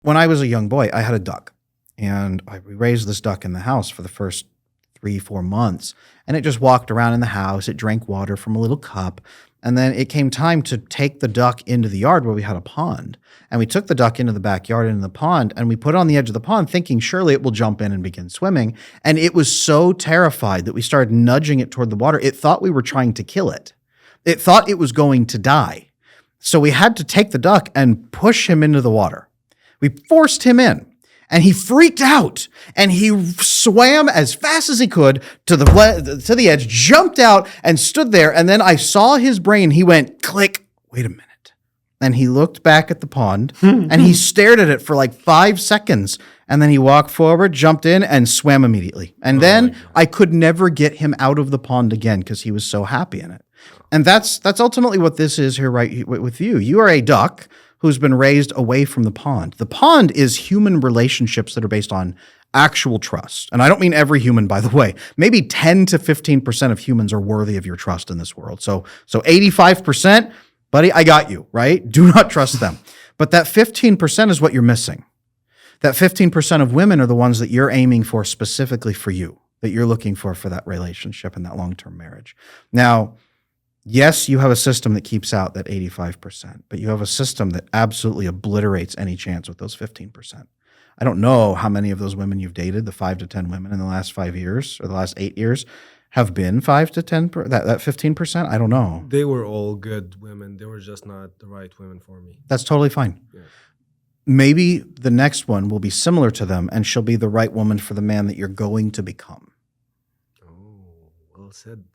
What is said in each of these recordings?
When I was a young boy, I had a duck, and we raised this duck in the house for the first 3, 4 months, and it just walked around in the house. It drank water from a little cup, and then it came time to take the duck into the yard where we had a pond, and we took the duck into the backyard into the pond, and we put it on the edge of the pond, thinking surely it will jump in and begin swimming. And it was so terrified that we started nudging it toward the water. It thought we were trying to kill it. It thought it was going to die. So we had to take the duck and push him into the water. We forced him in, and he freaked out, and he swam as fast as he could to the edge, jumped out, and stood there. And then I saw his brain. He went, click, wait a minute. And he looked back at the pond, and he stared at it for like 5 seconds. And then he walked forward, jumped in, and swam immediately. And then I could never get him out of the pond again because he was so happy in it. And that's ultimately what this is here, right, with you. You are a duck who's been raised away from the pond. The pond is human relationships that are based on actual trust. And I don't mean every human, by the way. Maybe 10 to 15% of humans are worthy of your trust in this world. So 85%, buddy, I got you, right? Do not trust them. But that 15% is what you're missing. That 15% of women are the ones that you're aiming for specifically for you, that you're looking for that relationship and that long-term marriage. Now, yes, you have a system that keeps out that 85%, but you have a system that absolutely obliterates any chance with those 15%. I don't know how many of those women you've dated, the 5 to 10 women in the last 5 years or the last 8 years, have been 5 to 10, that 15%. I don't know. They were all good women. They were just not the right women for me. That's totally fine. Yeah. Maybe the next one will be similar to them, and she'll be the right woman for the man that you're going to become. Oh, well said.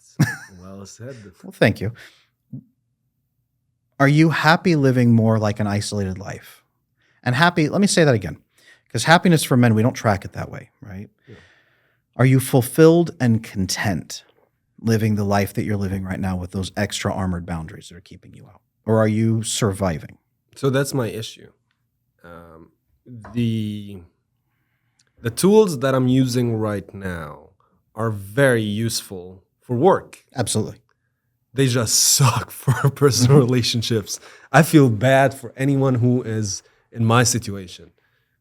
Well said. Well, thank you. Are you happy living more like an isolated life? And happy, let me say that again, because happiness for men, we don't track it that way, right? Yeah. Are you fulfilled and content living the life that you're living right now with those extra armored boundaries that are keeping you out? Or are you surviving? So that's my issue. The tools that I'm using right now are very useful for work. Absolutely. They just suck for personal relationships. I feel bad for anyone who is in my situation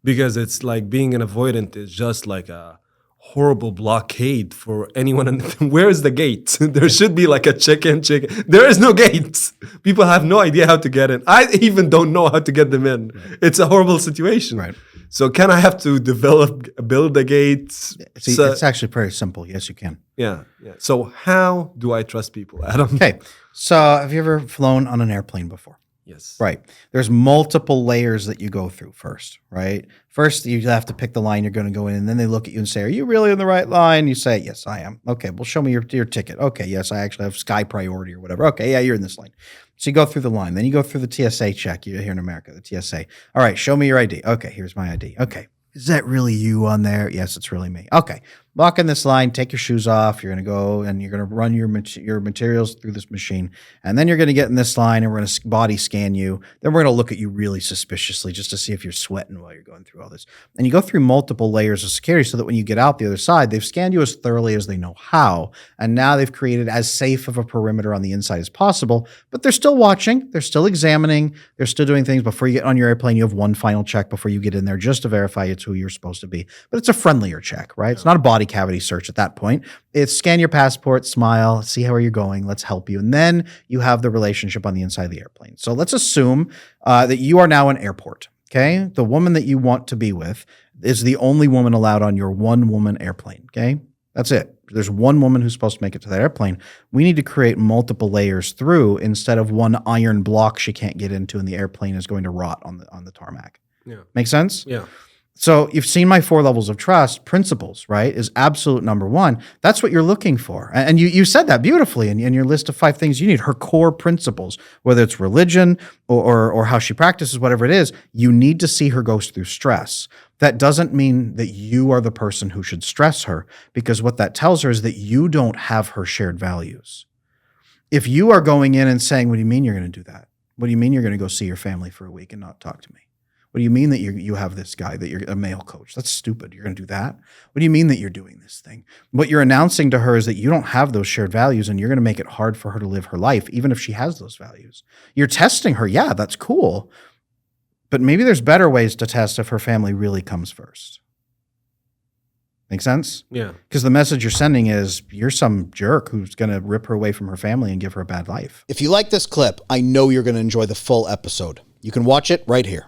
because it's like being an avoidant is just like a horrible blockade for anyone. Where is the gate? There should be like a chicken. There is no gate. People have no idea how to get in. I even don't know how to get them in. Right. It's a horrible situation. Right. So can I have to build a gate? See, it's actually pretty simple. Yes, you can. Yeah. So how do I trust people, Adam? Okay. So have you ever flown on an airplane before? Yes. Right. There's multiple layers that you go through first, right? First, you have to pick the line you're going to go in, and then they look at you and say, are you really in the right line? You say, yes, I am. Okay, well, show me your ticket. Okay, yes, I actually have Sky Priority or whatever. Okay, yeah, you're in this line. So you go through the line. Then you go through the TSA check. You're here in America, the TSA. All right, show me your ID. Okay, here's my ID. Okay, is that really you on there? Yes, it's really me. Okay, walk in this line, take your shoes off. You're going to go and you're going to run your materials through this machine. And then you're going to get in this line and we're going to body scan you. Then we're going to look at you really suspiciously just to see if you're sweating while you're going through all this. And you go through multiple layers of security so that when you get out the other side, they've scanned you as thoroughly as they know how. And now they've created as safe of a perimeter on the inside as possible. But they're still watching. They're still examining. They're still doing things. Before you get on your airplane, you have one final check before you get in there just to verify it's who you're supposed to be. But it's a friendlier check, right? It's not a body cavity search at that point. It's scan your passport, smile, see how you're going, let's help you. And then you have the relationship on the inside of the airplane. So let's assume that you are now an airport, okay? The woman that you want to be with is the only woman allowed on your one-woman airplane, okay? That's it. There's one woman who's supposed to make it to that airplane. We need to create multiple layers through instead of one iron block she can't get into and the airplane is going to rot on the tarmac. Yeah. Make sense? Yeah. So you've seen my 4 levels of trust. Principles, right, is absolute number one. That's what you're looking for. And you said that beautifully in your list of 5 things you need. Her core principles, whether it's religion or how she practices, whatever it is, you need to see her go through stress. That doesn't mean that you are the person who should stress her, because what that tells her is that you don't have her shared values. If you are going in and saying, what do you mean you're going to do that? What do you mean you're going to go see your family for a week and not talk to me? What do you mean that you have this guy, that you're a male coach? That's stupid. You're going to do that? What do you mean that you're doing this thing? What you're announcing to her is that you don't have those shared values and you're going to make it hard for her to live her life, even if she has those values. You're testing her. Yeah, that's cool. But maybe there's better ways to test if her family really comes first. Make sense? Yeah. Because the message you're sending is you're some jerk who's going to rip her away from her family and give her a bad life. If you like this clip, I know you're going to enjoy the full episode. You can watch it right here.